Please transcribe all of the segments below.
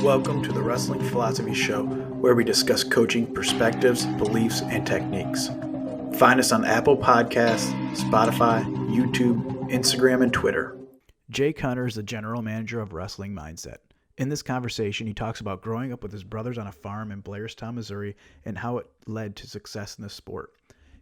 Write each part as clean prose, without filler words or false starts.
Welcome to the Wrestling Philosophy Show, where we discuss coaching perspectives, beliefs, and techniques. Find us on Apple Podcasts, Spotify, YouTube, Instagram, and Twitter. Jake Hunter is the general manager of Wrestling Mindset. In this conversation, he talks about growing up with his brothers on a farm in Blairstown, Missouri, and how it led to success in the sport.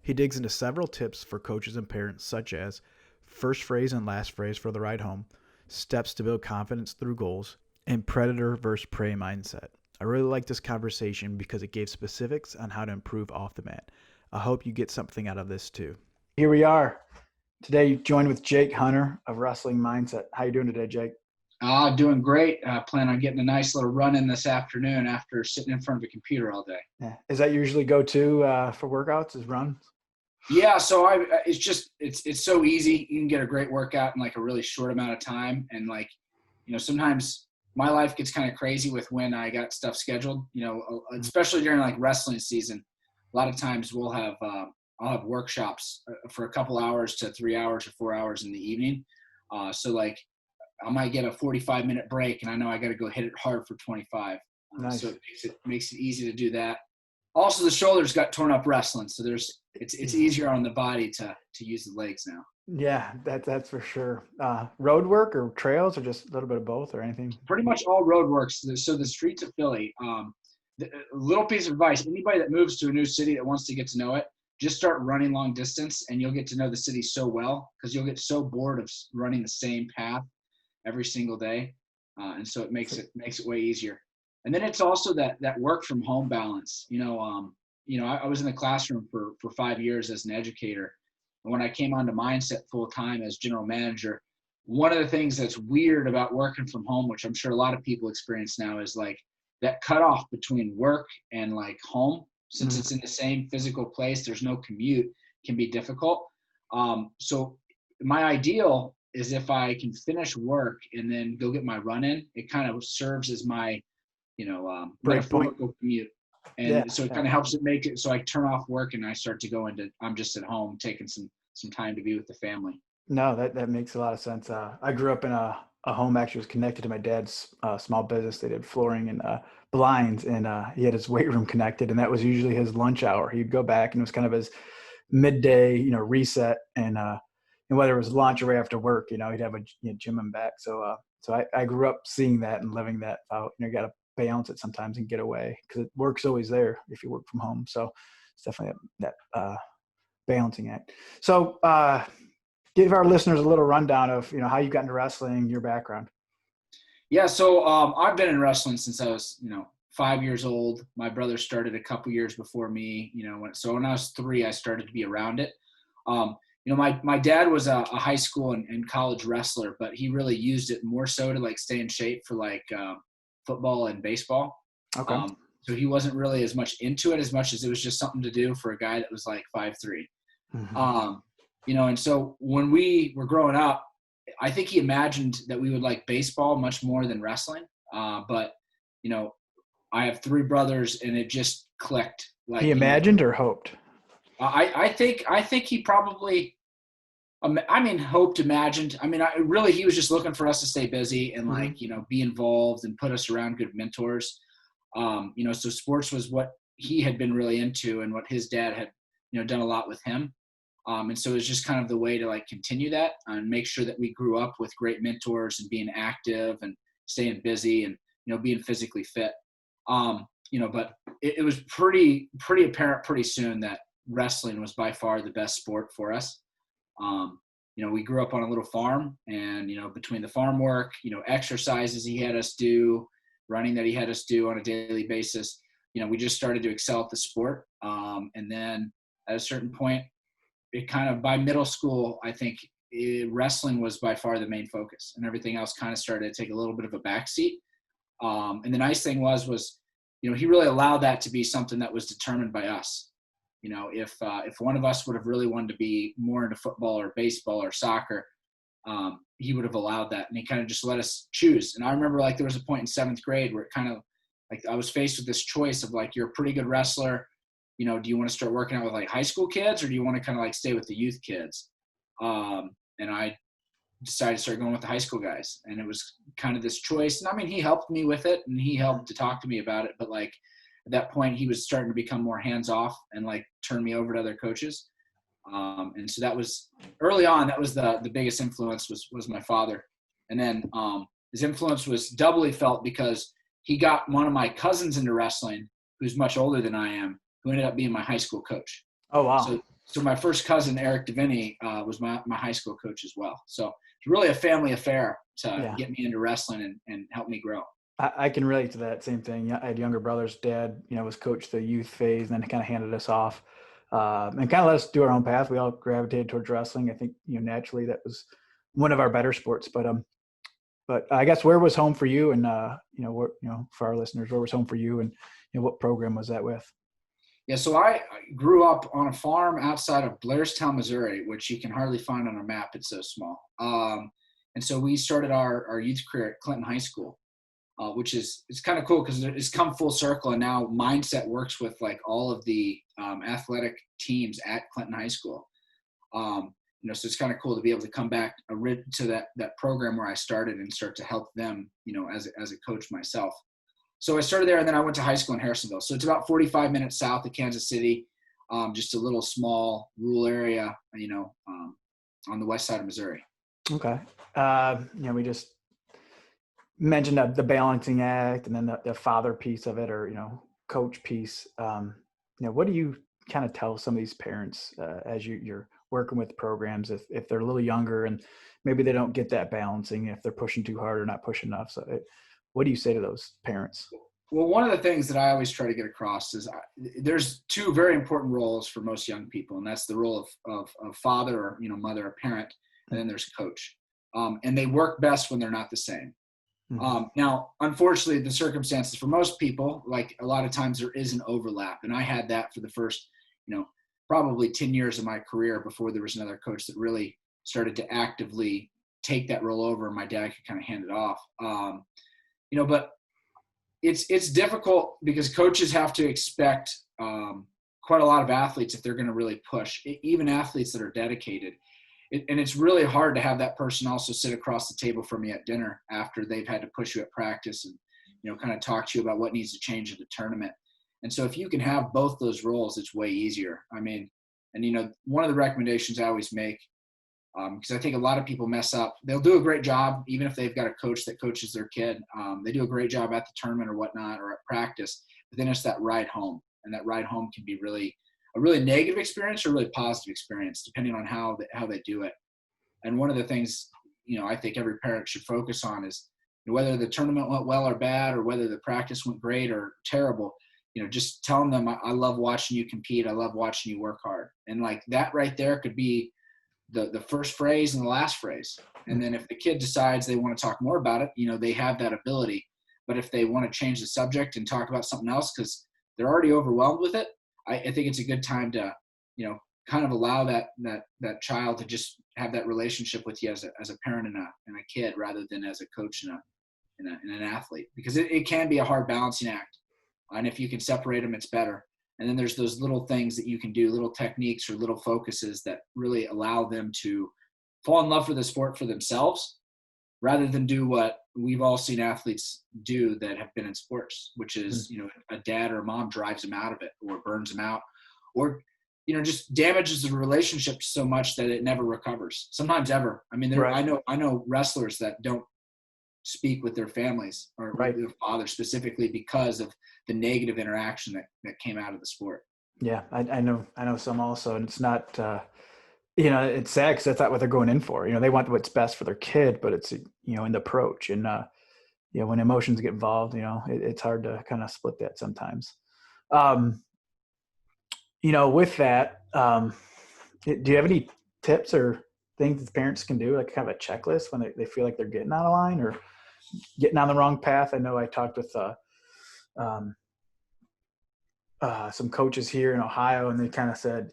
He digs into several tips for coaches and parents, such as first phrase and last phrase for the ride home, steps to build confidence through goals, and predator versus prey mindset. I really like this conversation because it gave specifics on how to improve off the mat. I hope you get something out of this too. Here we are. Today, joined with Jake Hunter of Wrestling Mindset. How you doing today, Jake? Doing great. Plan on getting a nice little run in this afternoon after sitting in front of a computer all day. Yeah. Is that usually go-to for workouts, is runs? Yeah, so it's so easy. You can get a great workout in like a really short amount of time. And sometimes my life gets kind of crazy with when I got stuff scheduled, especially during like wrestling season. A lot of times I'll have workshops for a couple hours to 3 hours or 4 hours in the evening. So I might get a 45-minute break and I know I got to go hit it hard for 25. Nice. So it makes it easy to do that. Also, the shoulders got torn up wrestling, so it's easier on the body to use the legs now. Yeah, that's for sure. Road work or trails or just a little bit of both or anything? Pretty much all road works. So the streets of Philly, little piece of advice, anybody that moves to a new city that wants to get to know it, just start running long distance and you'll get to know the city so well because you'll get so bored of running the same path every single day. And so it makes it way easier. And then it's also that work from home balance. I was in the classroom for 5 years as an educator. And when I came onto Mindset full time as general manager, one of the things that's weird about working from home, which I'm sure a lot of people experience now, is like that cutoff between work and like home. Since it's in the same physical place, there's no commute, can be difficult. So my ideal is if I can finish work and then go get my run in, it kind of serves as my, metaphorical commute. And so it kind of helps it make it so I turn off work and I start to go into, I'm just at home taking some time to be with the family. No, that makes a lot of sense. I grew up in a home actually was connected to my dad's small business. They did flooring and blinds, and he had his weight room connected, and that was usually his lunch hour. He'd go back, and it was kind of his midday, reset, and whether it was lunch or right after work, he'd have a gym and back. So I grew up seeing that and living that out. You got to balance it sometimes and get away because work's always there if you work from home. So it's definitely that balancing act. So give our listeners a little rundown of how you got into wrestling, your background. Yeah, so I've been in wrestling since I was 5 years old. My brother started a couple years before me. When I was 3, I started to be around it. My dad was a high school and college wrestler, but he really used it more so to like stay in shape for football and baseball. Okay. So he wasn't really as much into it as much as it was just something to do for a guy that was like 5'3". Mm-hmm. And so when we were growing up, I think he imagined that we would like baseball much more than wrestling. But I have 3 brothers and it just clicked. He imagined or hoped? I think he probably, hoped, imagined. He was just looking for us to stay busy and be involved and put us around good mentors. So sports was what he had been really into and what his dad had, done a lot with him. And so it was just kind of the way to like continue that and make sure that we grew up with great mentors and being active and staying busy and, being physically fit. But it was pretty apparent pretty soon that wrestling was by far the best sport for us. We grew up on a little farm and, between the farm work, exercises he had us do, running that he had us do on a daily basis, we just started to excel at the sport. And then at a certain point, it kind of by middle school, I think wrestling was by far the main focus and everything else kind of started to take a little bit of a backseat. And the nice thing was, he really allowed that to be something that was determined by us. If one of us would have really wanted to be more into football or baseball or soccer, he would have allowed that. And he kind of just let us choose. And I remember there was a point in 7th grade where it kind of I was faced with this choice of you're a pretty good wrestler. Do you want to start working out with high school kids or do you want to kind of stay with the youth kids? And I decided to start going with the high school guys. And it was kind of this choice. And I mean, he helped me with it and he helped to talk to me about it. But like at that point, he was starting to become more hands off and like turn me over to other coaches. And so that was early on, that was the biggest influence was my father. And then his influence was doubly felt because he got one of my cousins into wrestling, who's much older than I am, who ended up being my high school coach. Oh, wow. So my first cousin, Eric Davini, was my high school coach as well. So it's really a family affair to get me into wrestling and help me grow. I can relate to that same thing. I had younger brothers. Dad, was coached the youth phase, and then kind of handed us off and kind of let us do our own path. We all gravitated towards wrestling. I think, naturally that was one of our better sports. But I guess where was home for you? And, for our listeners, where was home for you? And, what program was that with? Yeah, so I grew up on a farm outside of Blairstown, Missouri, which you can hardly find on a map. It's so small. And so we started our youth career at Clinton High School, which is it's kind of cool because it's come full circle. And now Mindset works with like all of the athletic teams at Clinton High School. So it's kind of cool to be able to come back to that program where I started and start to help them, as a coach myself. So I started there, and then I went to high school in Harrisonville. So it's about 45 minutes south of Kansas City, just a little small rural area, on the west side of Missouri. Okay. We just mentioned the balancing act and then the father piece of it, or, coach piece. What do you kind of tell some of these parents as you're working with programs if they're a little younger and maybe they don't get that balancing, if they're pushing too hard or not pushing enough? So what do you say to those parents? Well, one of the things that I always try to get across is there's two very important roles for most young people, and that's the role of father or mother or parent, and then there's coach. And they work best when they're not the same. Mm-hmm. Now, unfortunately, the circumstances for most people, like a lot of times there is an overlap, and I had that for the first, probably 10 years of my career before there was another coach that really started to actively take that role over, and my dad could kind of hand it off. But it's difficult because coaches have to expect quite a lot of athletes if they're going to really push, even athletes that are dedicated. And it's really hard to have that person also sit across the table from you at dinner after they've had to push you at practice and, kind of talk to you about what needs to change at the tournament. And so if you can have both those roles, it's way easier. I mean, and, one of the recommendations I always make, because I think a lot of people mess up. They'll do a great job, even if they've got a coach that coaches their kid. They do a great job at the tournament or whatnot or at practice, but then it's that ride home. And that ride home can be a really negative experience or a really positive experience, depending on how they do it. And one of the things, I think every parent should focus on is whether the tournament went well or bad, or whether the practice went great or terrible, just telling them, I love watching you compete. I love watching you work hard. And like that right there could be the first phrase and the last phrase. And then if the kid decides they want to talk more about it, they have that ability. But if they want to change the subject and talk about something else because they're already overwhelmed with it, I think it's a good time to, kind of allow that child to just have that relationship with you as a parent and a kid, rather than as a coach and an athlete, because it can be a hard balancing act. And if you can separate them, it's better. And then there's those little things that you can do, little techniques or little focuses that really allow them to fall in love with the sport for themselves, rather than do what we've all seen athletes do that have been in sports, which is, a dad or a mom drives them out of it or burns them out, or, just damages the relationship so much that it never recovers, sometimes ever. I mean, right. I know wrestlers that don't speak with their families or right. with their father specifically because of the negative interaction that came out of the sport. Yeah, I know some also, and it's not, it's sad because that's not what they're going in for. They want what's best for their kid, but it's, in the approach. And, when emotions get involved, it's hard to kind of split that sometimes. With that, do you have any tips or things that parents can do, like kind of a checklist when they feel like they're getting out of line or getting on the wrong path? I know I talked with some coaches here in Ohio, and they kind of said,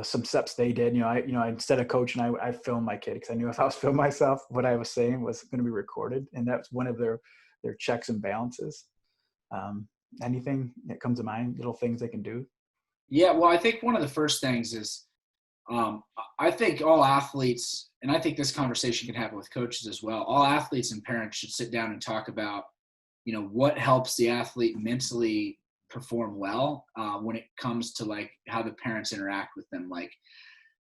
some steps they did. I instead of coaching, I filmed my kid because I knew if I was filming myself, what I was saying was going to be recorded, and that's one of their checks and balances. Anything that comes to mind, little things they can do? Yeah, well, I think one of the first things is I think all athletes, and I think this conversation can happen with coaches as well, all athletes and parents should sit down and talk about, what helps the athlete mentally perform well when it comes to like how the parents interact with them. Like,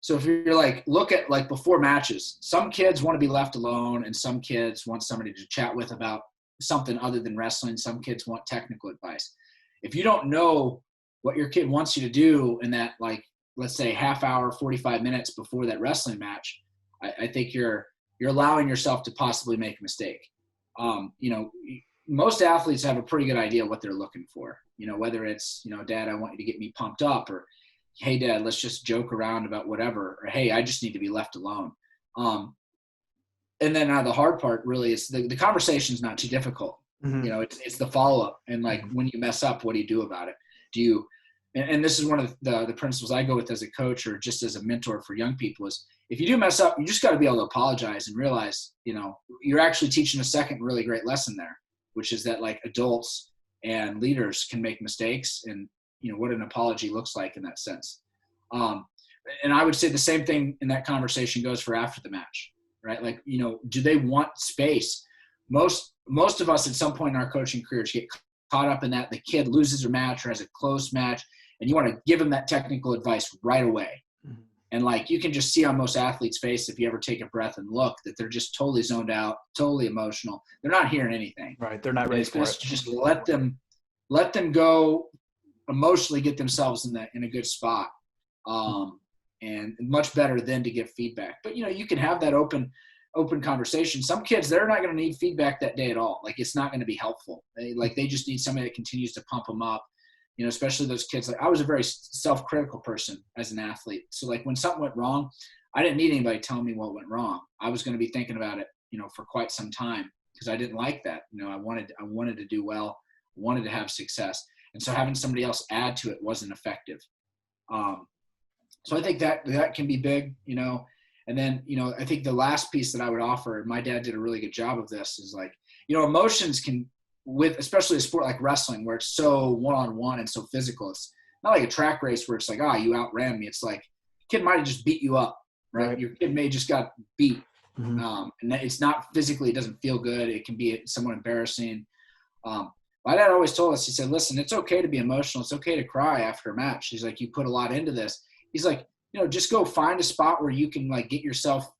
so if you're like, look at like before matches, some kids want to be left alone and some kids want somebody to chat with about something other than wrestling. Some kids want technical advice. If you don't know what your kid wants you to do in that, like, let's say half hour, 45 minutes before that wrestling match, I think you're allowing yourself to possibly make a mistake. Most athletes have a pretty good idea what they're looking for, whether it's, Dad, I want you to get me pumped up, or, hey, Dad, let's just joke around about whatever, or, hey, I just need to be left alone. And then the hard part really is the conversation's not too difficult. Mm-hmm. It's the follow-up. And like, when you mess up, what do you do about it? And this is one of the principles I go with as a coach or just as a mentor for young people is, if you do mess up, you just got to be able to apologize and realize, you're actually teaching a second really great lesson there, which is that like adults and leaders can make mistakes, and what an apology looks like in that sense. And I would say the same thing in that conversation goes for after the match, right? Like, do they want space? Most of us at some point in our coaching careers get caught up in that the kid loses their match or has a close match, and you want to give them that technical advice right away. Mm-hmm. And like, you can just see on most athletes' face, if you ever take a breath and look, that they're just totally zoned out, totally emotional. They're not hearing anything. Right. They're not ready for it. Just let them go emotionally, get themselves in a good spot. And much better than to give feedback. But, you can have that open conversation. Some kids, they're not going to need feedback that day at all. Like, it's not going to be helpful. They just need somebody that continues to pump them up. Especially those kids. Like, I was a very self-critical person as an athlete. So like, when something went wrong, I didn't need anybody telling me what went wrong. I was going to be thinking about it, for quite some time, because I didn't like that. I wanted to do well, wanted to have success. And so having somebody else add to it wasn't effective. So I think that can be big, and then, I think the last piece that I would offer, and my dad did a really good job of this, is like, emotions can, with especially a sport like wrestling, where it's so one-on-one and so physical. It's not like a track race where it's like, you outran me. It's like, kid might have just beat you up, right? Your kid may just got beat. Mm-hmm. And it's not physically, it doesn't feel good. It can be somewhat embarrassing. My dad always told us, he said, listen, it's okay to be emotional. It's okay to cry after a match. He's like, you put a lot into this. He's like, just go find a spot where you can like get yourself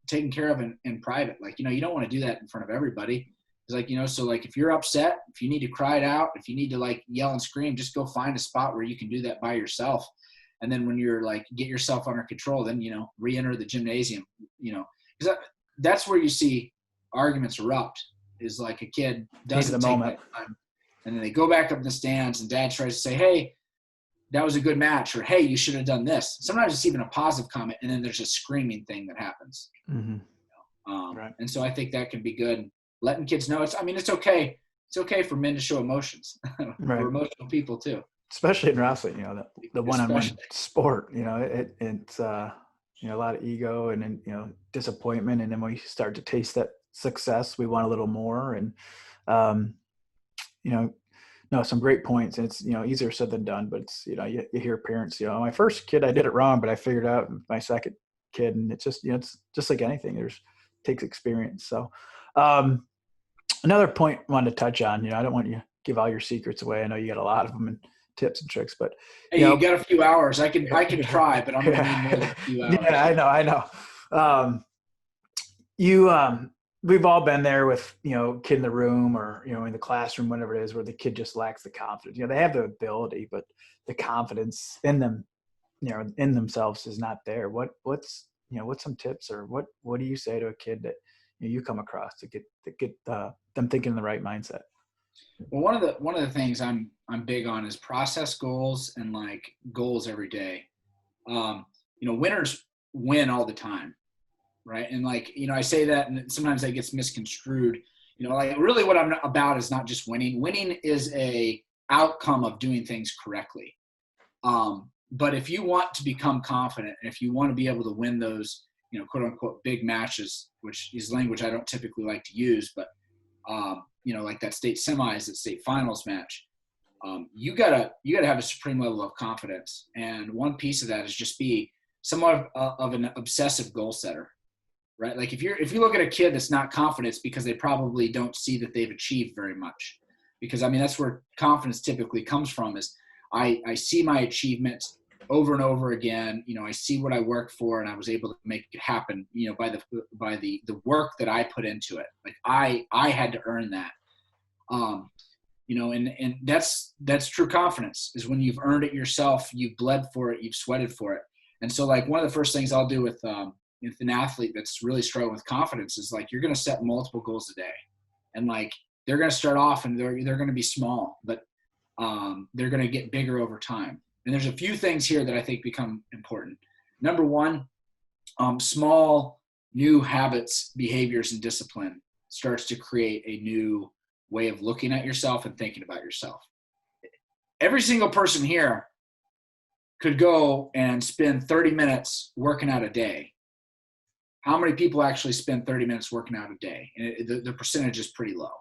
taken care of in private. Like, you don't want to do that in front of everybody. He's like, so like, if you're upset, if you need to cry it out, if you need to like yell and scream, just go find a spot where you can do that by yourself. And then when you're like, get yourself under control, then, re-enter the gymnasium, because that's where you see arguments erupt, is like a kid doesn't take that time. And then they go back up in the stands and dad tries to say, hey, that was a good match, or, hey, you should have done this. Sometimes it's even a positive comment, and then there's a screaming thing that happens. Mm-hmm. Right. And so I think that can be good. Letting kids know it's okay. It's okay for men to show emotions. Right. We're emotional people too. Especially in wrestling, the one-on-one sport, it's a lot of ego and then, disappointment. And then when we start to taste that success, we want a little more. And, some great points. And it's, easier said than done, but it's, you hear parents, my first kid, I did it wrong, but I figured out my second kid. And it's just, it's just like anything, takes experience. So, another point I wanted to touch on, I don't want you to give all your secrets away. I know you got a lot of them and tips and tricks, but hey, you got a few hours. I can try, but I'm going to need more than a few hours. Yeah, I know. We've all been there with, kid in the room or, in the classroom, whatever it is, where the kid just lacks the confidence. They have the ability, but the confidence in them, in themselves is not there. What's some tips, or what do you say to a kid that you come across to get them thinking in the right mindset? Well, one of the things I'm big on is process goals and like goals every day. Winners win all the time, right? And like, I say that, and sometimes that gets misconstrued. Like, really what I'm about is not just winning. Winning is a outcome of doing things correctly. But if you want to become confident, and if you want to be able to win those, quote unquote, big matches, which is language I don't typically like to use, but, like that state semis, that state finals match, you gotta have a supreme level of confidence. And one piece of that is just be somewhat of an obsessive goal setter, right? Like if you look at a kid that's not confident, it's because they probably don't see that they've achieved very much. Because I mean, that's where confidence typically comes from, is I see my achievements over and over again. You know, I see what I worked for and I was able to make it happen, you know, by the work that I put into it. Like I had to earn that. You know, and that's true confidence, is when you've earned it yourself, you've bled for it, you've sweated for it. And so like one of the first things I'll do with an athlete that's really struggling with confidence is like, you're going to set multiple goals a day. And like, they're going to start off and they're going to be small, but they're going to get bigger over time. And there's a few things here that I think become important. Number one, small new habits, behaviors, and discipline starts to create a new way of looking at yourself and thinking about yourself. Every single person here could go and spend 30 minutes working out a day. How many people actually spend 30 minutes working out a day? And the percentage is pretty low.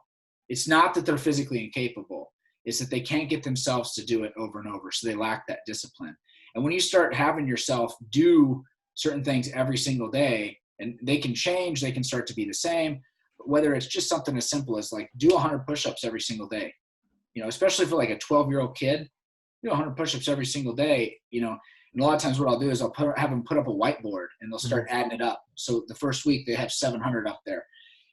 It's not that they're physically incapable. It's that they can't get themselves to do it over and over. So they lack that discipline. And when you start having yourself do certain things every single day, and they can change, they can start to be the same, but whether it's just something as simple as like do 100 push-ups every single day, you know, especially for like a 12-year-old kid, do 100 push-ups every single day, you know. And a lot of times what I'll do is I'll have them put up a whiteboard and they'll start adding it up. So the first week they have 700 up there,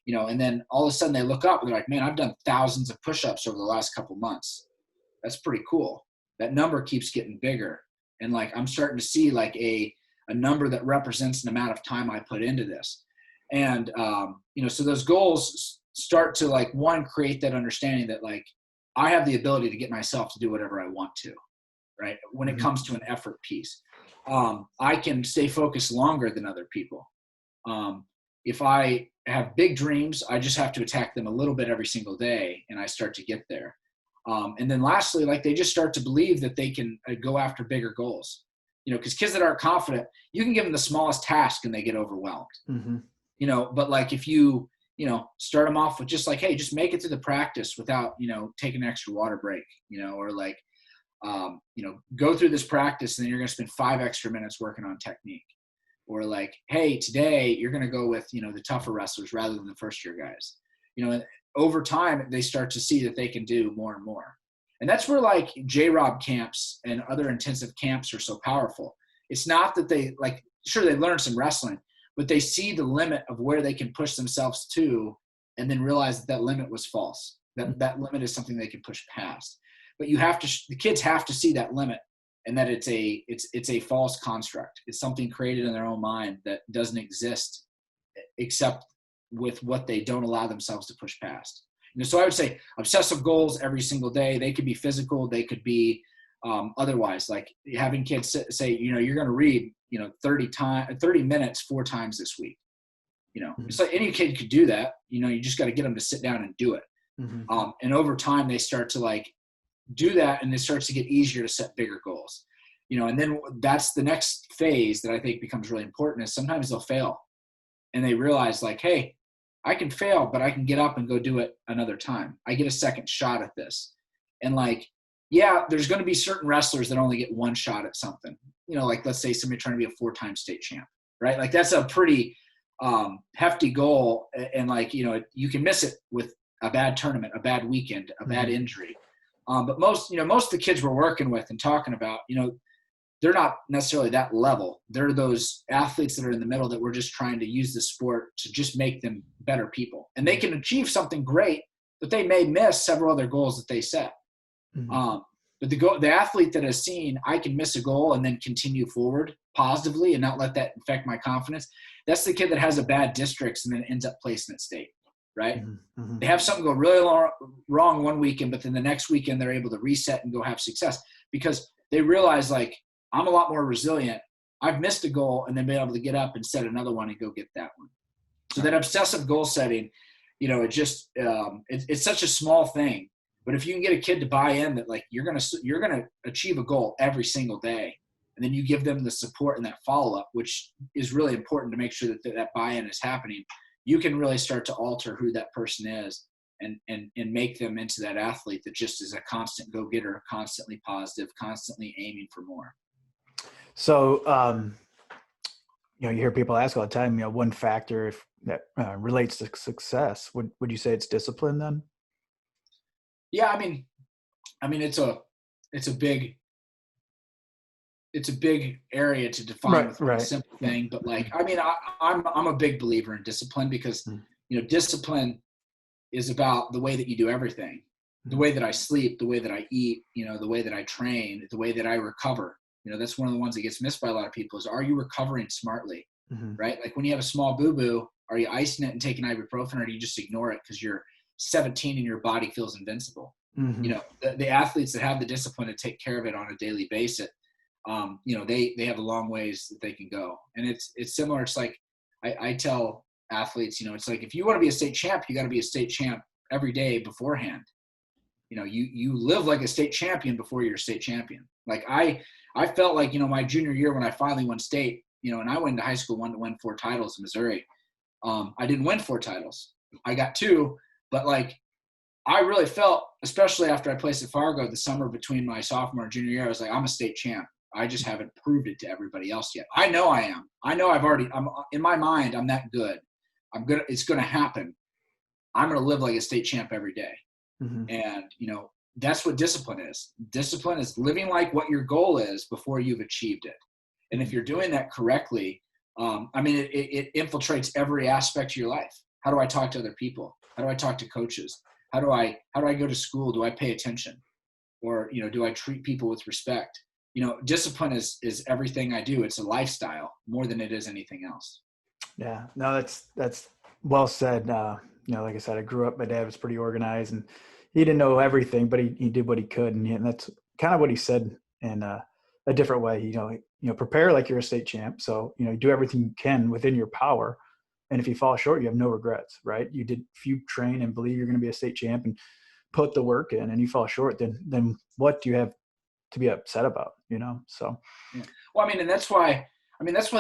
you know, and then all of a sudden they look up and they're like, man, I've done thousands of push-ups over the last couple months. That's pretty cool. That number keeps getting bigger. And like, I'm starting to see like a number that represents an amount of time I put into this. And, you know, so those goals start to like, one, create that understanding that like, I have the ability to get myself to do whatever I want to, right? When it comes to an effort piece, I can stay focused longer than other people. If I have big dreams, I just have to attack them a little bit every single day and I start to get there. And then lastly, like they just start to believe that they can go after bigger goals, you know, because kids that aren't confident, you can give them the smallest task and they get overwhelmed, you know, but like if you know, start them off with just like, hey, just make it to the practice without, you know, taking an extra water break, you know, or like, you know, go through this practice and then you're going to spend 5 extra minutes working on technique. Or like, hey, today you're going to go with, you know, the tougher wrestlers rather than the first year guys. You know, over time, they start to see that they can do more and more. And that's where like J-Rob camps and other intensive camps are so powerful. It's not that they like, sure, they learn some wrestling, but they see the limit of where they can push themselves to and then realize that that limit was false. That limit is something they can push past. But you have to, the kids have to see that limit and that it's a false construct. It's something created in their own mind that doesn't exist except with what they don't allow themselves to push past. You know, so I would say obsessive goals every single day. They could be physical. They could be otherwise, like having kids say, you know, you're going to read, you know, 30 minutes 4 times this week. You know, it's like any kid could do that. You know, you just got to get them to sit down and do it. And over time they start to like do that and it starts to get easier to set bigger goals, you know. And then that's the next phase that I think becomes really important, is sometimes they'll fail and they realize like, hey, I can fail, but I can get up and go do it another time. I get a second shot at this. And like, yeah, there's going to be certain wrestlers that only get 1 shot at something, you know, like let's say somebody trying to be a 4-time state champ, right? Like that's a pretty hefty goal. And like, you know, you can miss it with a bad tournament, a bad weekend, a bad injury. But most of the kids we're working with and talking about, you know, they're not necessarily that level. They're those athletes that are in the middle that we're just trying to use the sport to just make them better people. And they can achieve something great, but they may miss several other goals that they set. But the athlete that has seen, I can miss a goal and then continue forward positively and not let that affect my confidence. That's the kid that has a bad districts and then ends up placing at state. Right? They have something go really wrong one weekend, but then the next weekend they're able to reset and go have success because they realize like, I'm a lot more resilient. I've missed a goal and then been able to get up and set another one and go get that one. So that obsessive goal setting, you know, it just, it's such a small thing, but if you can get a kid to buy in that like, you're going to achieve a goal every single day. And then you give them the support and that follow-up, which is really important to make sure that buy-in is happening. You can really start to alter who that person is and make them into that athlete that just is a constant go-getter, constantly positive, constantly aiming for more. So you hear people ask all the time, one factor that relates to success. Would you say it's discipline then? Yeah, I mean, it's a big area to define Right, with one right. simple Yeah. thing, but like, I mean, I'm a big believer in discipline because, discipline is about the way that you do everything, the way that I sleep, the way that I eat, the way that I train, the way that I recover. That's one of the ones that gets missed by a lot of people is, are you recovering smartly? Mm-hmm. Right? Like when you have a small boo-boo, are you icing it and taking ibuprofen, or do you just ignore it because you're 17 and your body feels invincible? Mm-hmm. The athletes that have the discipline to take care of it on a daily basis, they have a long ways that they can go. And it's similar. It's like I tell athletes, it's like, if you want to be a state champ, you got to be a state champ every day beforehand. You live like a state champion before you're a state champion. Like I felt like, my junior year when I finally won state, and I went to high school, wanted to win 4 titles in Missouri. I didn't win 4 titles. I got 2, but like, I really felt, especially after I placed at Fargo the summer between my sophomore and junior year, I was like, I'm a state champ. I just haven't proved it to everybody else yet. I know I am. I know I'm in my mind, I'm that good. It's going to happen. I'm going to live like a state champ every day. Mm-hmm. And, that's what discipline is. Discipline is living like what your goal is before you've achieved it. And if you're doing that correctly, it infiltrates every aspect of your life. How do I talk to other people? How do I talk to coaches? How do I go to school? Do I pay attention? Or, do I treat people with respect? Discipline is everything I do. It's a lifestyle more than it is anything else. Yeah, no, that's well said. Like I said, I grew up, my dad was pretty organized and he didn't know everything, but he did what he could. And that's kind of what he said in a different way, prepare like you're a state champ. So, do everything you can within your power. And if you fall short, you have no regrets, right? If you train and believe you're going to be a state champ and put the work in and you fall short, then what do you have to be upset about, So, yeah. Well, and that's why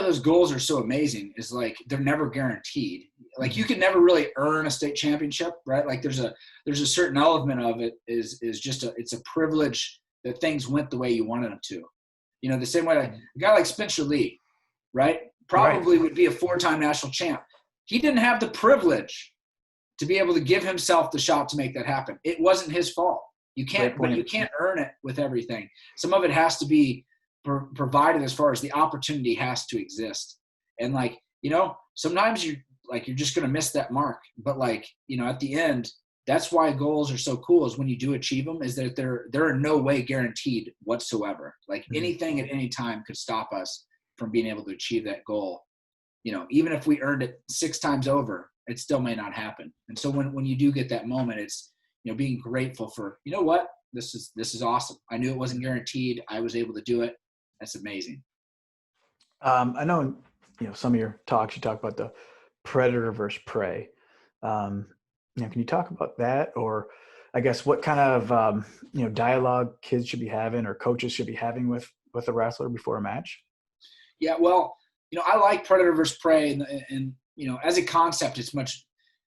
those goals are so amazing, is like, they're never guaranteed. Like you can never really earn a state championship, right? Like there's a certain element of it is just it's a privilege that things went the way you wanted them to. The same way a guy like Spencer Lee, right? Probably would be a 4-time national champ. He didn't have the privilege to be able to give himself the shot to make that happen. It wasn't his fault. You can't earn it with everything. Some of it has to be provided as far as the opportunity has to exist. And like, sometimes you're just going to miss that mark. But like, at the end, that's why goals are so cool, is when you do achieve them, is that they're in no way guaranteed whatsoever. Like anything at any time could stop us from being able to achieve that goal. Even if we earned it 6 times over, it still may not happen. And so when you do get that moment, it's, being grateful for, what, this is awesome. I knew it wasn't guaranteed. I was able to do it. That's amazing. I know, some of your talks, you talk about the predator versus prey. Can you talk about that? Or I guess what kind of, dialogue kids should be having or coaches should be having with a wrestler before a match? Yeah, well, I like predator versus prey, and as a concept, it's much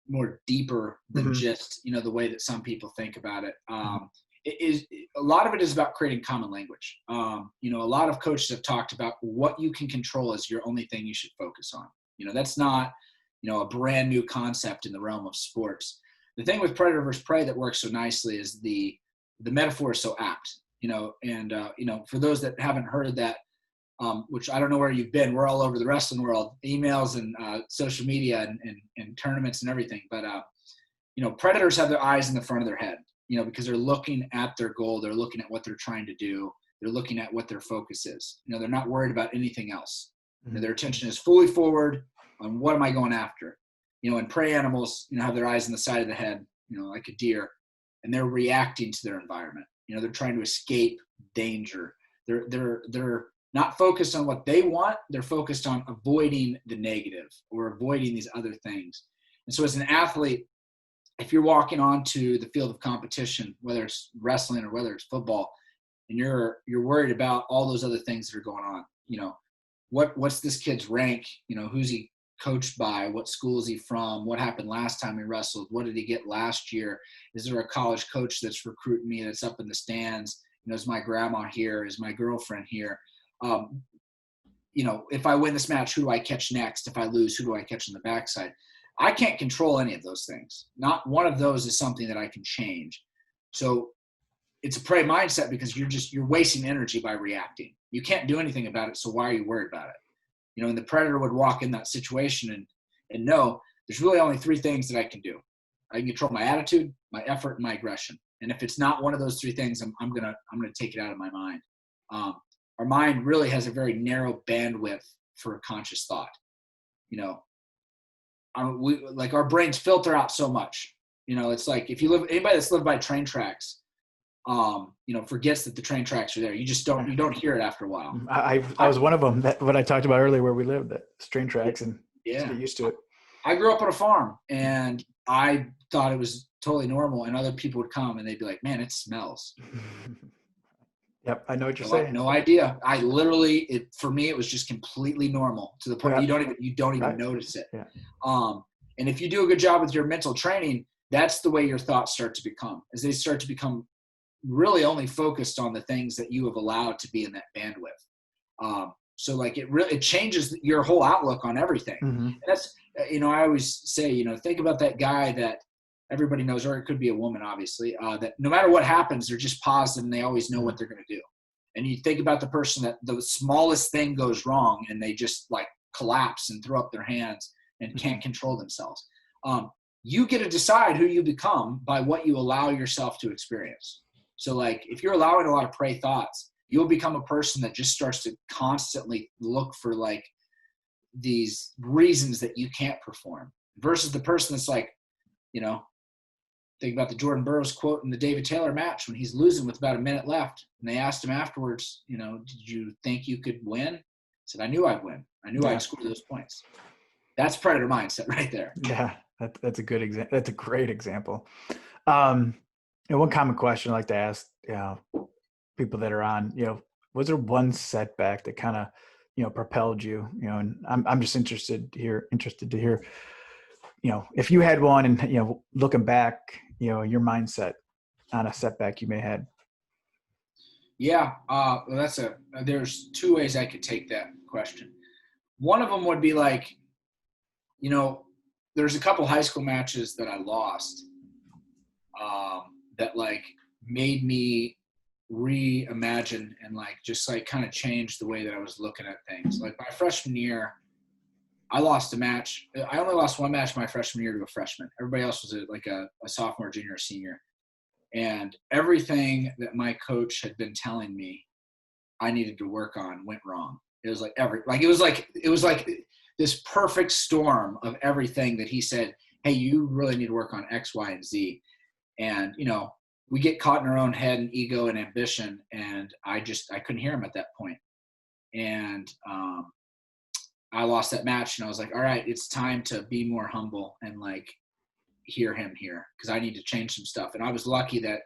more deeper than just, the way that some people think about it. A lot of it is about creating common language. A lot of coaches have talked about what you can control is your only thing you should focus on. That's not, a brand new concept in the realm of sports. The thing with predator versus prey that works so nicely is the metaphor is so apt, for those that haven't heard that, which I don't know where you've been. We're all over the wrestling world, emails and social media and tournaments and everything. But, predators have their eyes in the front of their head, because they're looking at their goal. They're looking at what they're trying to do. They're looking at what their focus is. They're not worried about anything else. Their attention is fully forward on what am I going after. And prey animals, have their eyes in the side of the head, like a deer, and they're reacting to their environment. They're trying to escape danger. They're not focused on what they want. They're focused on avoiding the negative or avoiding these other things. And so as an athlete, if you're walking onto the field of competition, whether it's wrestling or whether it's football, and you're worried about all those other things that are going on, what's this kid's rank? Who's he coached by? What school is he from? What happened last time he wrestled? What did he get last year? Is there a college coach that's recruiting me that's up in the stands? Is my grandma here? Is my girlfriend here? if I win this match, who do I catch next? If I lose, who do I catch on the backside? I can't control any of those things. Not one of those is something that I can change. So it's a prey mindset because you're wasting energy by reacting. You can't do anything about it. So why are you worried about it? And the predator would walk in that situation and know there's really only three things that I can do. I can control my attitude, my effort, and my aggression. And if it's not one of those three things, I'm gonna take it out of my mind. Our mind really has a very narrow bandwidth for a conscious thought. Our brains filter out so much. It's like anybody that's lived by train tracks, forgets that the train tracks are there. You don't hear it after a while. I was one of them, that what I talked about earlier, where we lived, that train tracks, and just get used to it. I grew up on a farm, and I thought it was totally normal, and other people would come and they'd be like, man, it smells. Yep. I know what you're saying. No idea. I literally, for me, it was just completely normal to the point you don't even notice it. Yeah. And if you do a good job with your mental training, that's the way your thoughts start to become, as they start to become really only focused on the things that you have allowed to be in that bandwidth. So it changes your whole outlook on everything. Mm-hmm. And that's, I always say, think about that guy that everybody knows, or it could be a woman, obviously, that no matter what happens, they're just positive and they always know what they're going to do. And you think about the person that the smallest thing goes wrong and they just collapse and throw up their hands and can't control themselves. You get to decide who you become by what you allow yourself to experience. So if you're allowing a lot of prey thoughts, you'll become a person that just starts to constantly look for these reasons that you can't perform, versus the person that's think about the Jordan Burroughs quote in the David Taylor match when he's losing with about a minute left. And they asked him afterwards, did you think you could win? He said, I knew I'd win. I knew I'd score those points. That's predator mindset right there. Yeah, that's a good example. That's a great example. One common question I like to ask people that are on, was there one setback that kind of, propelled you, and I'm just interested to hear, if you had one and, looking back, your mindset on a setback you may have had. Yeah. There's two ways I could take that question. One of them would be there's a couple high school matches that I lost that made me reimagine and just kind of change the way that I was looking at things. My freshman year, I lost a match. I only lost one match my freshman year to a freshman. Everybody else was a sophomore, junior, or senior. And everything that my coach had been telling me I needed to work on went wrong. It was it was like this perfect storm of everything that he said, hey, you really need to work on X, Y, and Z. And, we get caught in our own head and ego and ambition. And I couldn't hear him at that point. And I lost that match, and I was like, all right, it's time to be more humble and hear him here, because I need to change some stuff. And I was lucky that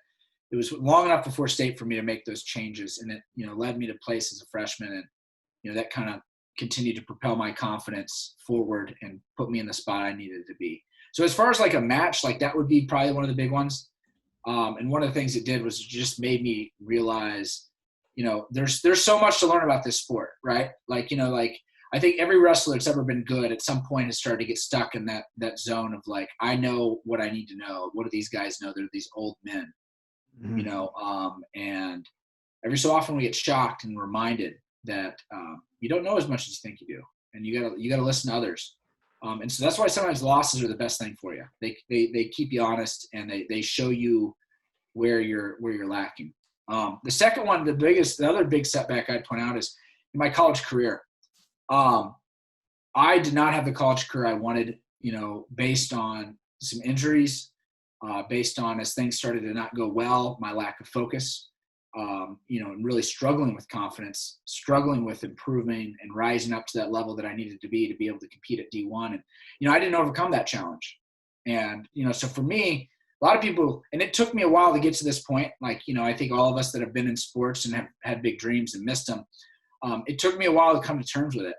it was long enough before state for me to make those changes. And it, led me to place as a freshman. And, that kind of continued to propel my confidence forward and put me in the spot I needed to be. So as far as a match, that would be probably one of the big ones. And one of the things it did was it just made me realize, there's so much to learn about this sport, right? I think every wrestler that's ever been good at some point has started to get stuck in that zone of I know what I need to know. What do these guys know? They're these old men, and every so often we get shocked and reminded that you don't know as much as you think you do, and you gotta listen to others. And so that's why sometimes losses are the best thing for you. They keep you honest, and they show you where you're lacking. The second one, the other big setback I'd point out is in my college career. I did not have the college career I wanted, based on some injuries, based on as things started to not go well, my lack of focus, and really struggling with confidence, struggling with improving and rising up to that level that I needed to be able to compete at D1. And, I didn't overcome that challenge. And, so for me, a lot of people, and it took me a while to get to this point. I think all of us that have been in sports and have had big dreams and missed them, it took me a while to come to terms with it.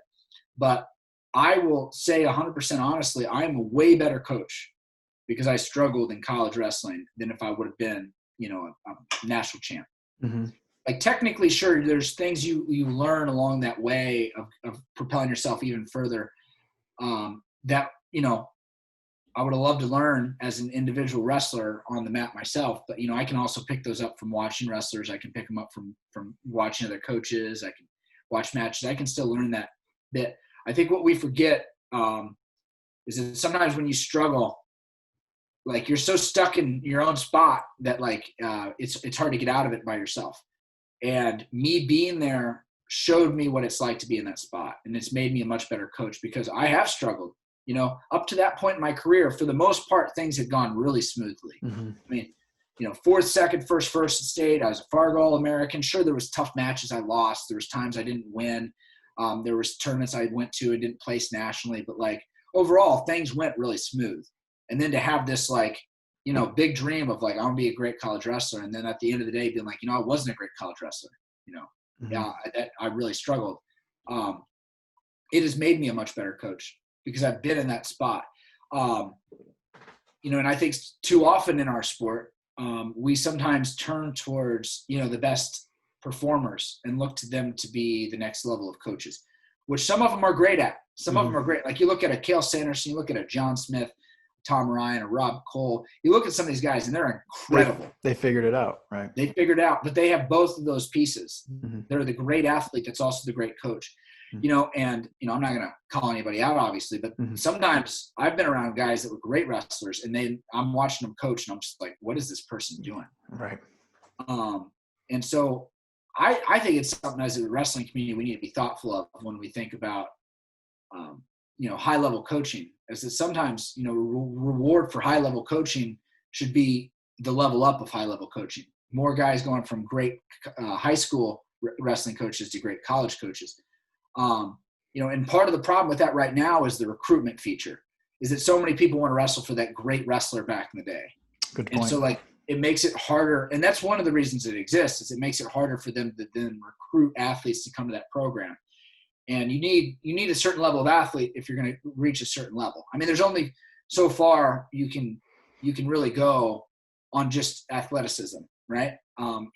But I will say 100% honestly, I am a way better coach because I struggled in college wrestling than if I would have been, a national champ. Mm-hmm. like technically, sure, there's things you learn along that way of propelling yourself even further. That, I would have loved to learn as an individual wrestler on the mat myself, but I can also pick those up from watching wrestlers. I can pick them up from watching other coaches. I can watch matches. I can still learn that bit. I think what we forget is that sometimes when you struggle, like you're so stuck in your own spot that it's hard to get out of it by yourself. And me being there showed me what it's like to be in that spot, and it's made me a much better coach because I have struggled. Up to that point in my career, for the most part, things had gone really smoothly. Mm-hmm. I mean, fourth, second, first at state. I was a Fargo All-American. Sure, there was tough matches I lost. There was times I didn't win. There was tournaments I went to and didn't place nationally. But, overall, things went really smooth. And then to have this, big dream of, I want to be a great college wrestler. And then at the end of the day, being like, I wasn't a great college wrestler. Mm-hmm. Yeah, I really struggled. It has made me a much better coach because I've been in that spot. And I think too often in our sport, we sometimes turn towards, the best performers and look to them to be the next level of coaches, which some of them are great at. Some of them are great. Like you look at a Cale Sanderson, you look at a John Smith, Tom Ryan, or Rob Cole. You look at some of these guys, and they're incredible. They figured it out, right? They figured it out, but they have both of those pieces. Mm-hmm. They're the great athlete that's also the great coach. And I'm not going to call anybody out, obviously, but sometimes I've been around guys that were great wrestlers, and I'm watching them coach, and I'm just like, what is this person doing? Right. And so I think it's something as a wrestling community we need to be thoughtful of when we think about, high-level coaching. Is that sometimes, reward for high-level coaching should be the level up of high-level coaching. More guys going from great high school wrestling coaches to great college coaches. And part of the problem with that right now is the recruitment feature, is that so many people want to wrestle for that great wrestler back in the day. Good point. And so it makes it harder. And that's one of the reasons it exists, is it makes it harder for them to then recruit athletes to come to that program. And you need a certain level of athlete if you're going to reach a certain level. I mean, there's only so far you can really go on just athleticism, right? And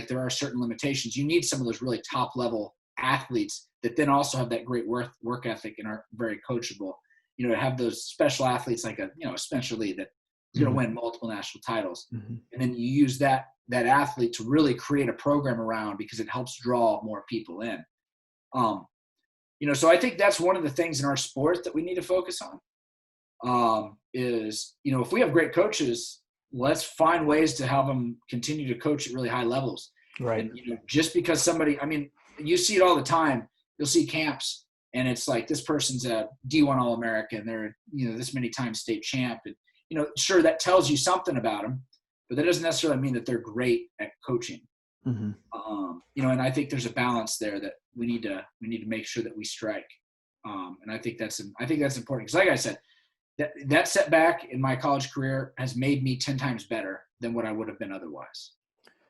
there are certain limitations. You need some of those really top level athletes that then also have that great work ethic and are very coachable. To have those special athletes like a Spencer Lee that's going to win multiple national titles, and then you use that athlete to really create a program around because it helps draw more people in. So I think that's one of the things in our sport that we need to focus on. Is if we have great coaches, let's find ways to have them continue to coach at really high levels. Right. And, just because somebody, you see it all the time. You'll see camps, and it's like this person's a D1 All-American. They're this many times state champ, and sure, that tells you something about them, but that doesn't necessarily mean that they're great at coaching. Mm-hmm. And I think there's a balance there that we need to make sure that we strike. And I think that's important because, like I said, that setback in my college career has made me 10 times better than what I would have been otherwise.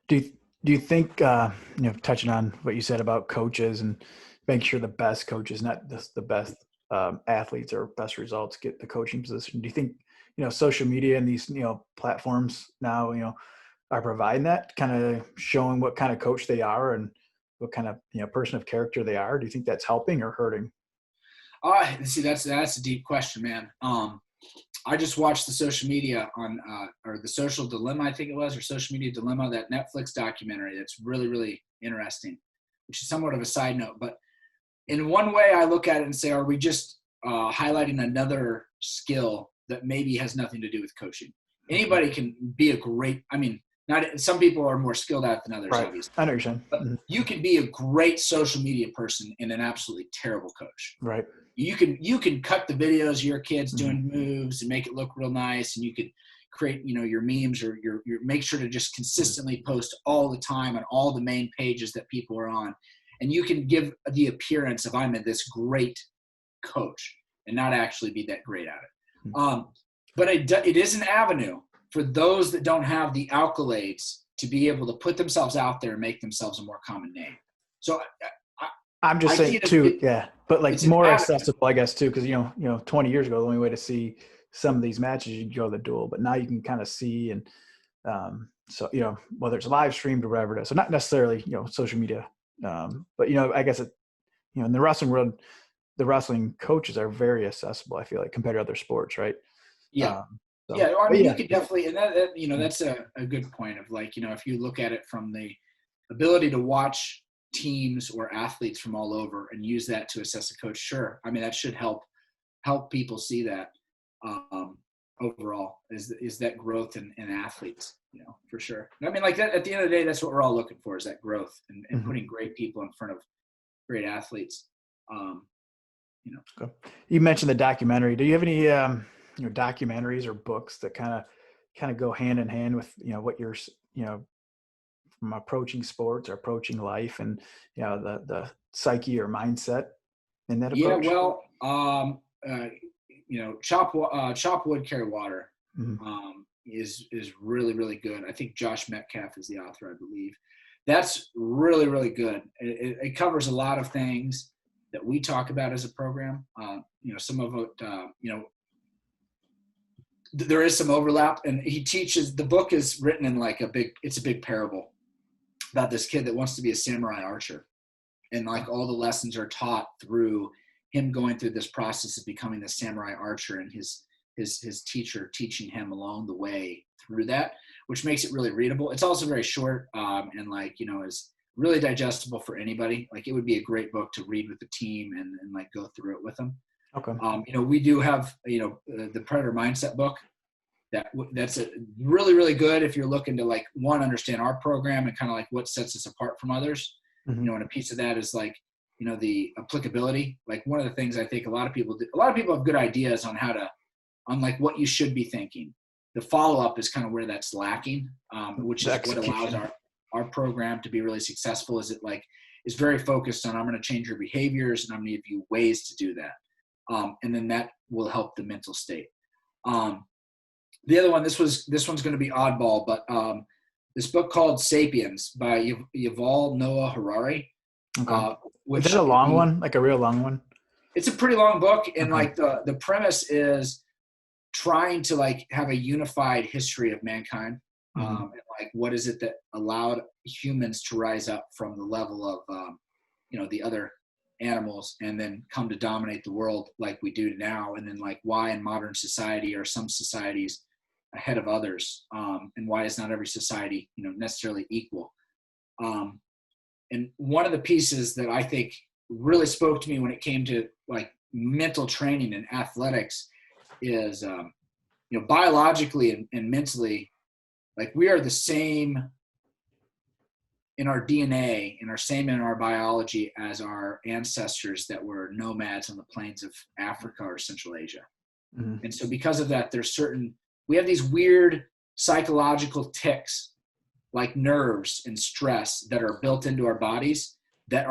Do you think, touching on what you said about coaches and making sure the best coaches, not just the best athletes or best results, get the coaching position? Do you think, social media and these, platforms now, are providing that, kind of showing what kind of coach they are and what kind of, person of character they are? Do you think that's helping or hurting? See, that's a deep question, man. I just watched the social media or the Social Dilemma, I think it was, or Social Media Dilemma, that Netflix documentary. That's really, really interesting, which is somewhat of a side note. But in one way, I look at it and say, are we just highlighting another skill that maybe has nothing to do with coaching? Anybody can be a great, some people are more skilled at it than others, right. Obviously. I understand. But you can be a great social media person and an absolutely terrible coach. Right. You can cut the videos of your kids doing moves and make it look real nice, and you could create, your memes or your make sure to just consistently post all the time on all the main pages that people are on. And you can give the appearance of I'm this great coach and not actually be that great at it. But it is an avenue for those that don't have the accolades to be able to put themselves out there and make themselves a more common name. So I'm just saying too, but more accessible, I guess, too, because 20 years ago, the only way to see some of these matches, you'd go to the duel, but now you can kind of see and So, whether it's live streamed or whatever it is. So not necessarily, social media. But, I guess in the wrestling world, the wrestling coaches are very accessible, I feel like, compared to other sports, right? Yeah. So, Yeah. I mean, yeah. you could definitely, and that that's a good point of like, if you look at it from the ability to watch teams or athletes from all over and use that to assess a coach, sure. I mean, that should help people see that overall is that growth in athletes, for sure. I mean, like that, at the end of the day, that's what we're all looking for, is that growth and putting great people in front of great athletes. Okay. You mentioned the documentary. Do you have any, documentaries or books that kind of go hand in hand with, what you're, from approaching sports or approaching life and, the psyche or mindset in that Yeah, approach? well, Chop Wood, Carry Water is really, really good. I think Josh Metcalf is the author, I believe. That's really, really good. It covers a lot of things that we talk about as a program. Some of it, there is some overlap, and he teaches. The book is written in like it's a big parable about this kid that wants to be a samurai archer, and like all the lessons are taught through him going through this process of becoming the samurai archer, and his teacher teaching him along the way through that, which makes it really readable. It's also very short, and like, is really digestible for anybody. Like, it would be a great book to read with the team and like go through it with them. Okay. We do have, the Predator Mindset book. That's a really, really good if you're looking to like, one, understand our program and kind of like what sets us apart from others. And a piece of that is like, the applicability. Like, one of the things I think a lot of people have good ideas on on like what you should be thinking. The follow-up is kind of where that's lacking, which is what allows our program to be really successful. Is it like, is very focused on, I'm going to change your behaviors and I'm going to give you ways to do that. And then that will help the mental state. The other one, this one's going to be oddball, but this book called Sapiens by Yuval Noah Harari. Okay. Which is it a long one, like a real long one? It's a pretty long book, and like the premise is trying to like have a unified history of mankind, and like what is it that allowed humans to rise up from the level of the other animals and then come to dominate the world like we do now, and then like why in modern society are some societies ahead of others, and why is not every society necessarily equal. And one of the pieces that I think really spoke to me when it came to like mental training and athletics is, biologically and mentally, like we are the same in our DNA and are same in our biology as our ancestors that were nomads on the plains of Africa or Central Asia. And so because of that, we have these weird psychological tics like nerves and stress that are built into our bodies that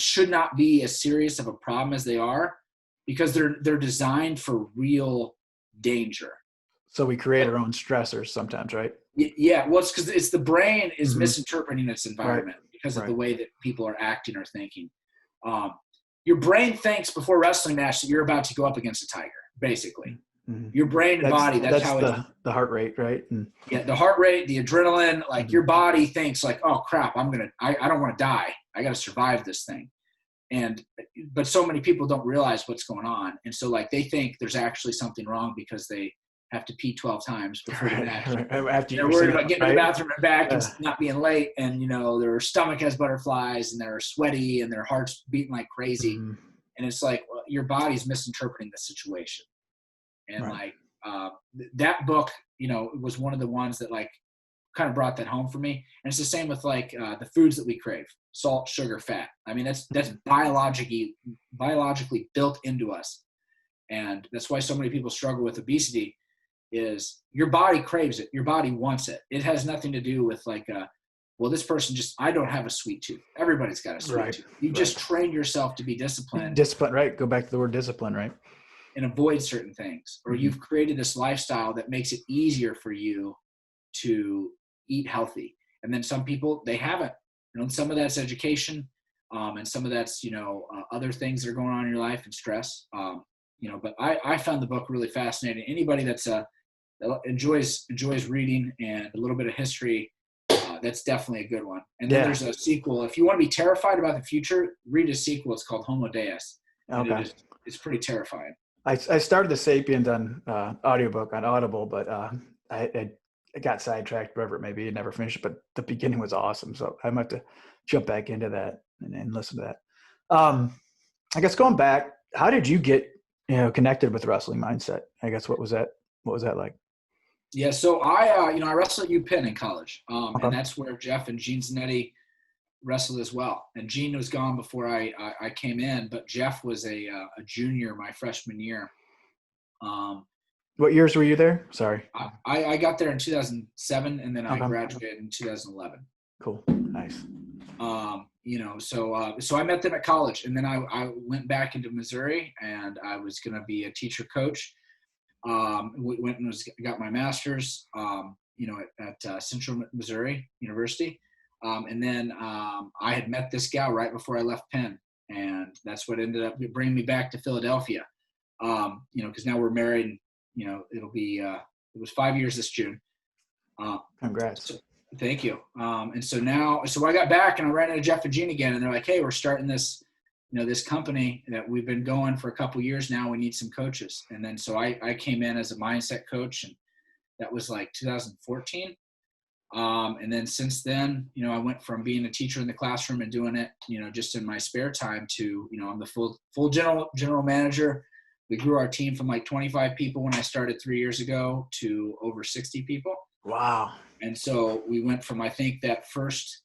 should not be as serious of a problem as they are, because they're designed for real danger. So we create our own stressors sometimes, right? Yeah, well, it's because it's the brain is misinterpreting its environment because of the way that people are acting or thinking. Your brain thinks before a wrestling match that you're about to go up against a tiger, basically. Your brain and body, that's how the heart rate, right? Yeah, the heart rate, the adrenaline, like your body thinks like, oh crap, I don't want to die. I got to survive this thing. But so many people don't realize what's going on. And so like they think there's actually something wrong because they have to pee 12 times before the match. They're worried about getting to the bathroom and back and not being late. And, their stomach has butterflies and they're sweaty and their heart's beating like crazy. And it's like, well, your body's misinterpreting the situation. And that book, was one of the ones that like kind of brought that home for me. And it's the same with like the foods that we crave: salt, sugar, fat. I mean, that's biologically built into us. And that's why so many people struggle with obesity, is your body craves it. Your body wants it. It has nothing to do with like, this person I don't have a sweet tooth. Everybody's got a sweet tooth. You just trained yourself to be disciplined. Discipline, right? Go back to the word discipline, right? And avoid certain things, or you've created this lifestyle that makes it easier for you to eat healthy. And then some people, they haven't, some of that's education, and some of that's, other things that are going on in your life and stress, but I found the book really fascinating. Anybody that's enjoys reading and a little bit of history, that's definitely a good one. And then there's a sequel. If you want to be terrified about the future, read a sequel. It's called Homo Deus. Okay. It's pretty terrifying. I started the Sapiens on audiobook on Audible, but I got sidetracked, wherever it may be, and never finished. But the beginning was awesome, so I might have to jump back into that and listen to that. I guess going back, how did you get connected with wrestling mindset? I guess what was that like? Yeah, so I wrestled at UPenn in college, Okay. and that's where Jeff and Gene Zanetti wrestled as well. And Gene was gone before I came in, but Jeff was a junior my freshman year. What years were you there? Sorry. I got there in 2007, and then I Okay. graduated in 2011. Cool. Nice. So I met them at college, and then I went back into Missouri, and I was going to be a teacher coach. Went and got my master's, at Central Missouri University. And then I had met this gal right before I left Penn, and that's what ended up bringing me back to Philadelphia. Because now we're married, and, it'll be, it was 5 years this June. Congrats. Thank you. And so I got back and I ran into Jeff and Gene again, and they're like, hey, we're starting this, this company that we've been going for a couple years now. We need some coaches. And then, so I came in as a mindset coach, and that was like 2014. And then since then, I went from being a teacher in the classroom and doing it, just in my spare time to, I'm the full general manager. We grew our team from like 25 people when I started 3 years ago to over 60 people. Wow. And so we went from, I think that first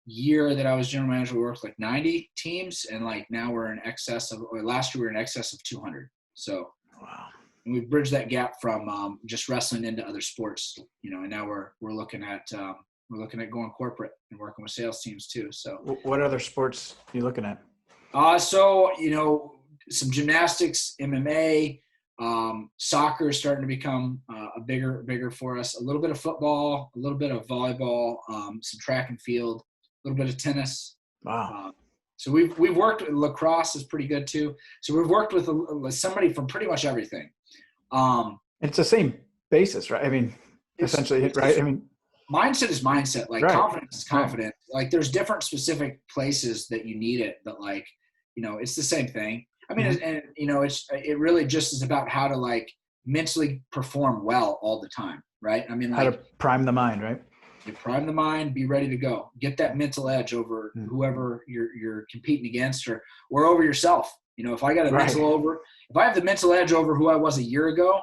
year that I was general manager, we worked like 90 teams, and like now we're in excess of, or last year we were in excess of 200. So wow. And we've bridged that gap from just wrestling into other sports, and now we're looking at going corporate and working with sales teams too. So what other sports are you looking at? Some gymnastics, MMA, soccer is starting to become a bigger for us. A little bit of football, a little bit of volleyball, some track and field, a little bit of tennis. Wow. So we've worked with lacrosse is pretty good too. So we've worked with somebody from pretty much everything. It's the same basis, right? I mean, essentially, right? I mean, mindset is mindset. Like, right. Confidence is confidence. Right. Like, there's different specific places that you need it, but like, it's the same thing. I mean, mm-hmm. It really just is about how to like mentally perform well all the time, right? I mean, like, how to prime the mind, right? You prime the mind, be ready to go. Get that mental edge over whoever you're competing against, or over yourself. If I got a if I have the mental edge over who I was a year ago,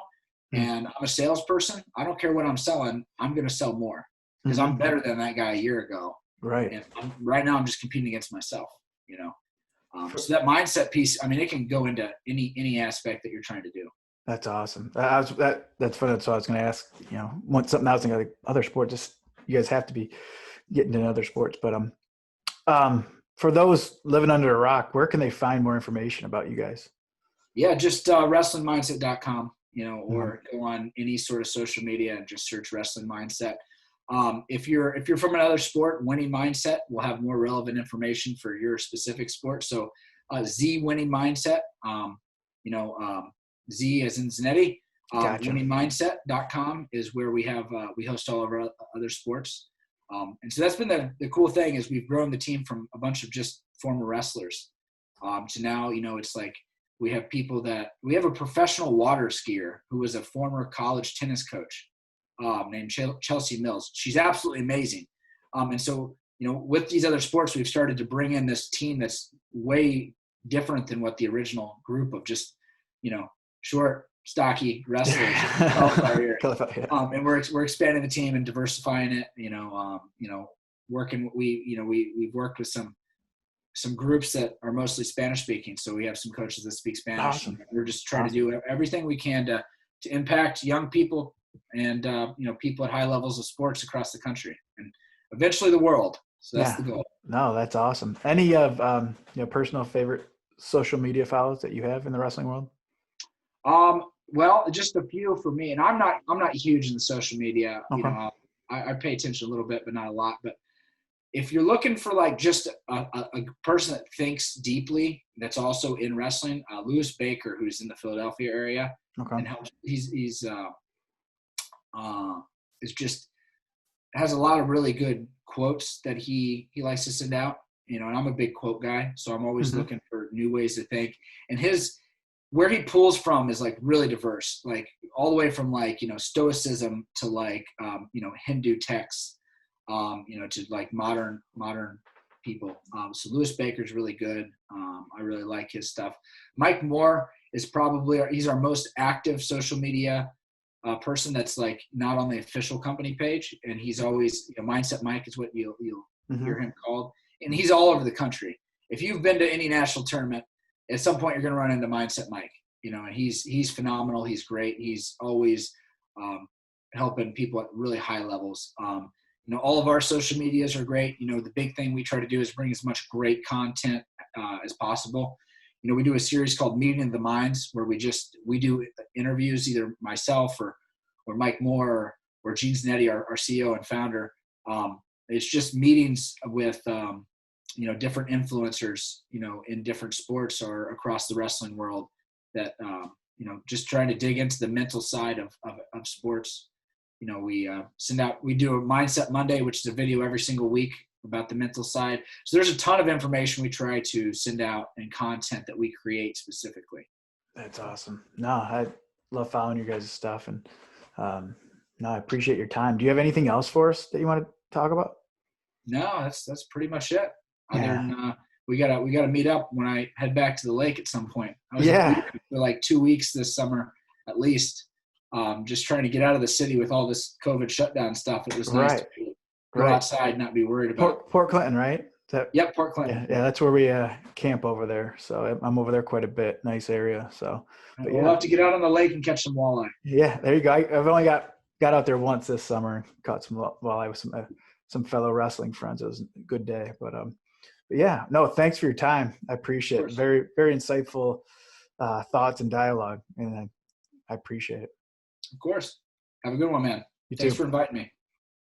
and I'm a salesperson, I don't care what I'm selling, I'm going to sell more because I'm better than that guy a year ago. Right. And right now I'm just competing against myself, so that mindset piece, I mean, it can go into any aspect that you're trying to do. That's awesome. That's funny. That's what I was going to ask, want something else, like other sports, just, you guys have to be getting into other sports, but, for those living under a rock, where can they find more information about you guys? Yeah, just wrestlingmindset.com, or go on any sort of social media and just search Wrestling Mindset. If you're from another sport, Winning Mindset will have more relevant information for your specific sport. So Z Winning Mindset, Z as in Zanetti, Gotcha. winningmindset.com is where we host all of our other sports. And so that's been the cool thing is we've grown the team from a bunch of just former wrestlers to now, it's like we have we have a professional water skier who was a former college tennis coach named Chelsea Mills. She's absolutely amazing. And so, with these other sports, we've started to bring in this team that's way different than what the original group of just, short, stocky wrestlers are here. And we're expanding the team and diversifying it. We've worked with some groups that are mostly Spanish speaking. So we have some coaches that speak Spanish. Awesome. And we're just trying to do everything we can to impact young people and people at high levels of sports across the country and eventually the world. So that's the goal. No, that's awesome. Any of personal favorite social media follows that you have in the wrestling world? Well, just a few for me, and I'm not huge in the social media. Okay. I pay attention a little bit, but not a lot. But if you're looking for like just a person that thinks deeply, that's also in wrestling, Lewis Baker, who's in the Philadelphia area, and he's is just has a lot of really good quotes that he likes to send out. You know, and I'm a big quote guy, so I'm always looking for new ways to think. And where he pulls from is like really diverse, like all the way from like, you know, Stoicism to like, you know, Hindu texts, you know, to like modern people. So Lewis Baker's really good. I really like his stuff. Mike Moore is he's our most active social media person that's like not on the official company page. And he's always, you know, Mindset Mike is what you'll hear him called. And he's all over the country. If you've been to any national tournament, at some point you're going to run into Mindset Mike, you know, and he's phenomenal. He's great. He's always helping people at really high levels. You know, all of our social medias are great. You know, the big thing we try to do is bring as much great content as possible. You know, we do a series called Meeting of the Minds where we do interviews, either myself or Mike Moore or Gene Zanetti, our CEO and founder. It's just meetings with, you know, different influencers, you know, in different sports or across the wrestling world that, you know, just trying to dig into the mental side of sports. You know, we do a Mindset Monday, which is a video every single week about the mental side. So there's a ton of information we try to send out and content that we create specifically. That's awesome. No, I love following your guys' stuff, and no, I appreciate your time. Do you have anything else for us that you want to talk about? No, that's pretty much it. Other than we gotta meet up when I head back to the lake at some point. I was for like 2 weeks this summer at least. Just trying to get out of the city with all this COVID shutdown stuff. It was nice to go outside and not be worried about Port Clinton, right? Yep, Port Clinton. Yeah, that's where we camp over there. So I'm over there quite a bit. Nice area. So we'll have to get out on the lake and catch some walleye. Yeah, there you go. I've only got out there once this summer and caught some walleye with some fellow wrestling friends. It was a good day. But yeah, no, thanks for your time. I appreciate it. Very, very insightful thoughts and dialogue, and I appreciate it. Of course. Have a good one, man. Thanks for inviting me.